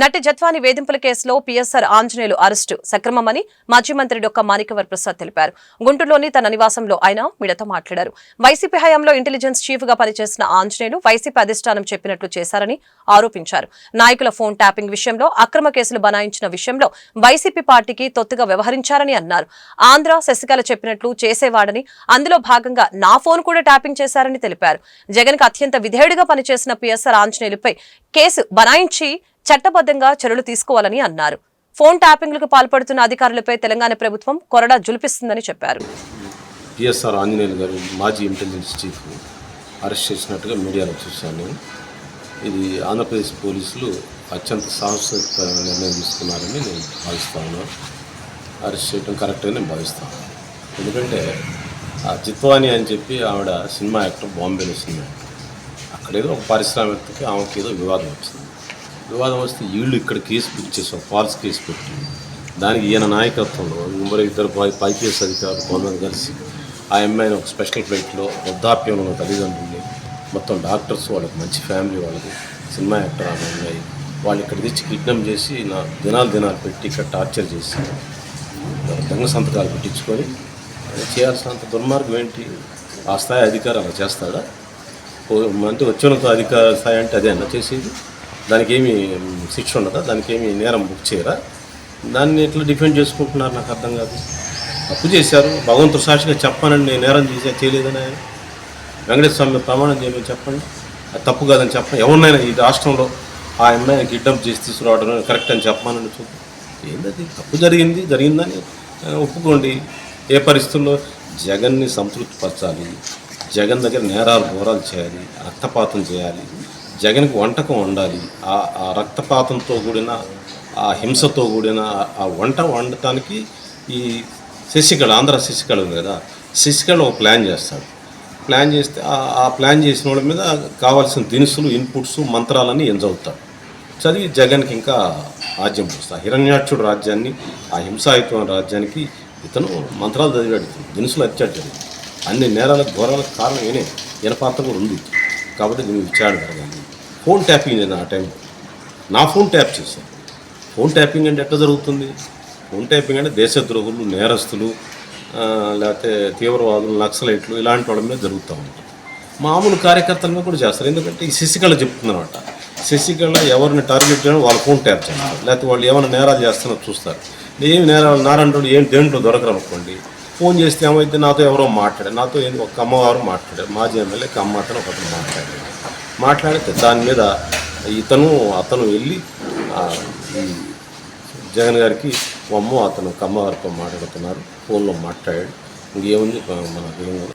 నటి జత్వాని వేధింపుల కేసులో పీఎస్ఆర్ ఆంజనేయులు అరెస్టు సక్రమమని మాజీ మంత్రి డొక్క మాణిక్యవర్ ప్రసాద్ తెలిపారు. గుంటూరులోని తన నివాసంలో ఆయన మీడియాతో మాట్లాడారు. వైసీపీ హయాంలో ఇంటెలిజెన్స్ చీఫ్ గా పనిచేసిన ఆంజనేయులు వైసీపీ అధిష్టానం చెప్పినట్లు చేశారని ఆరోపించారు. నాయకుల ఫోన్ ట్యాపింగ్ విషయంలో అక్రమ కేసులు బనాయించిన విషయంలో వైసీపీ పార్టీకి తొత్తుగా వ్యవహరించారని అన్నారు. ఆంధ్ర శశికళ చెప్పినట్లు చేసేవాడని, అందులో భాగంగా నా ఫోన్ కూడా ట్యాపింగ్ చేశారని తెలిపారు. జగన్ కు అత్యంత విధేయుడిగా పనిచేసిన పీఎస్ఆర్ ఆంజనేయులపై కేసు బనాయించి చట్టబద్ధంగా చర్యలు తీసుకోవాలని అన్నారు. ఫోన్ ట్యాపింగ్లకు పాల్పడుతున్న అధికారులపై తెలంగాణ ప్రభుత్వం కొరడా జులిపిస్తుందని చెప్పారు. పీఎస్ఆర్ ఆంజనేయులు గారు మాజీ ఇంటెలిజెన్స్ చీఫ్ అరెస్ట్ చేసినట్టుగా మీడియాలో చూశాను. ఇది ఆంధ్రప్రదేశ్ పోలీసులు అత్యంత సాహసోపేత నిర్ణయం తీసుకున్నారని నేను భావిస్తాను. అరెస్ట్ చేయడం కరెక్ట్గా నేను భావిస్తాను. ఎందుకంటే ఆ జిత్వాని అని చెప్పి ఆవిడ సినిమా యాక్టర్, బాంబేలో సినిమా యాక్టర్. అక్కడేదో ఒక పారిశ్రామికకి ఆమెకి ఏదో వివాదం వచ్చింది. వివాదం వస్తే వీళ్ళు ఇక్కడ కేసు బుక్ చేసాం, ఫాల్స్ కేసు పెట్టి దానికి ఈయన నాయకత్వంలో మరి ఇద్దరు ఐపీఎస్ అధికారులు కొంతమంది కలిసి ఆ అమ్మాయిని ఒక స్పెషల్ ఫ్లైట్లో వృద్ధాప్యంలో ఉన్న తల్లిదండ్రుల్ని, మొత్తం డాక్టర్స్, వాళ్ళకి మంచి ఫ్యామిలీ, వాళ్ళకి సినిమా యాక్టర్ ఆమె ఉన్నాయి, వాళ్ళు ఇక్కడ తెచ్చి కిడ్నాప్ చేసి నా దినాలు పెట్టి ఇక్కడ టార్చర్ చేసి దొంగ సంతకాలు పెట్టించుకొని చేయాల్సినంత దుర్మార్గం ఏంటి? ఆ స్థాయి అధికారి అలా చేస్తాడా? అంటే వచ్చినంత అధికార స్థాయి అంటే అదే అన్న చేసేది. దానికి ఏమి శిక్ష ఉండదా? దానికి ఏమి నేరం బుక్ చేయరా? దాన్ని ఎట్లా డిఫెండ్ చేసుకుంటున్నారు నాకు అర్థం కాదు. తప్పు చేశారు, భగవంతుడు సాక్షిగా చెప్పానండి, నేను నేరం చేయలేదని ఆయన వెంకటేశ్వర స్వామి ప్రమాణం చేయమని చెప్పండి. అది తప్పు కాదని చెప్పండి. ఎవరినైనా ఈ రాష్ట్రంలో ఆ అమ్మాయిని కిడ్నాప్ చేసి తీసుకురావడం కరెక్ట్ అని చెప్పమని చూద్దాం. ఏంటది? తప్పు జరిగిందని ఒప్పుకోండి. ఏ పరిస్థితుల్లో జగన్ని సంతృప్తిపరచాలి, జగన్ దగ్గర నేరాలు ఘోరాలు చేయాలి, రక్తపాతం చేయాలి, జగన్కి వంటకం వండాలి. ఆ రక్తపాతంతో కూడిన, ఆ హింసతో కూడిన ఆ వంట వండటానికి ఈ శశికళ, ఆంధ్ర శశికళ ఉంది కదా, శశికళ ఒక ప్లాన్ చేస్తాడు. ప్లాన్ చేస్తే ఆ ప్లాన్ చేసిన వాళ్ళ మీద కావాల్సిన దినుసులు, ఇన్పుట్స్, మంత్రాలన్నీ ఎంజవుతాడు. చదివి జగన్కి ఇంకా రాజ్యం పోస్తాడు. హిరణ్యాక్షుడు రాజ్యాన్ని, ఆ హింసాయుతమైన రాజ్యానికి ఇతను మంత్రాలు చదివాడు, దినుసులు వచ్చాడు. జరిగింది అన్ని నేరాలకు ఘోరాలకు కారణం ఈయన పాత్ర కూడా ఉంది. కాబట్టి దీన్ని విచారణ జరగాలి. ఫోన్ ట్యాపింగ్ నేను ఆ టైంలో నా ఫోన్ ట్యాప్ చేశాను. ఫోన్ ట్యాపింగ్ అంటే ఎట్లా జరుగుతుంది? ఫోన్ ట్యాపింగ్ అంటే దేశద్రోహులు, నేరస్తులు, లేకపోతే తీవ్రవాదులు, నక్సలైట్లు ఇలాంటి వాళ్ళ మీద జరుగుతూ ఉంటాయి. మామూలు కార్యకర్తల మీద కూడా చేస్తారు. ఎందుకంటే ఈ శశికళ చెప్తుందన్నమాట. శశికళ ఎవరిని టార్గెట్ చేయడం వాళ్ళ ఫోన్ ట్యాప్ చేస్తారు, లేకపోతే వాళ్ళు ఏమైనా నేరాలు చేస్తున్నారో చూస్తారు. ఏమి నేరాలు నారంటోడు ఏం దేంట్లో దొరకరు అనుకోండి, ఫోన్ చేస్తే ఏమైతే నాతో ఎవరో మాట్లాడారు, నాతో ఒక అమ్మవారు మాట్లాడారు, మాజీ ఎమ్మెల్యే కమ్మతను ఒకటి మాట్లాడితే దాని మీద అతను వెళ్ళి జగన్ గారికి అతను కమ్మవారితో మాట్లాడుతున్నారు, ఫోన్లో మాట్లాడాడు. ఇంకేముంది మనకి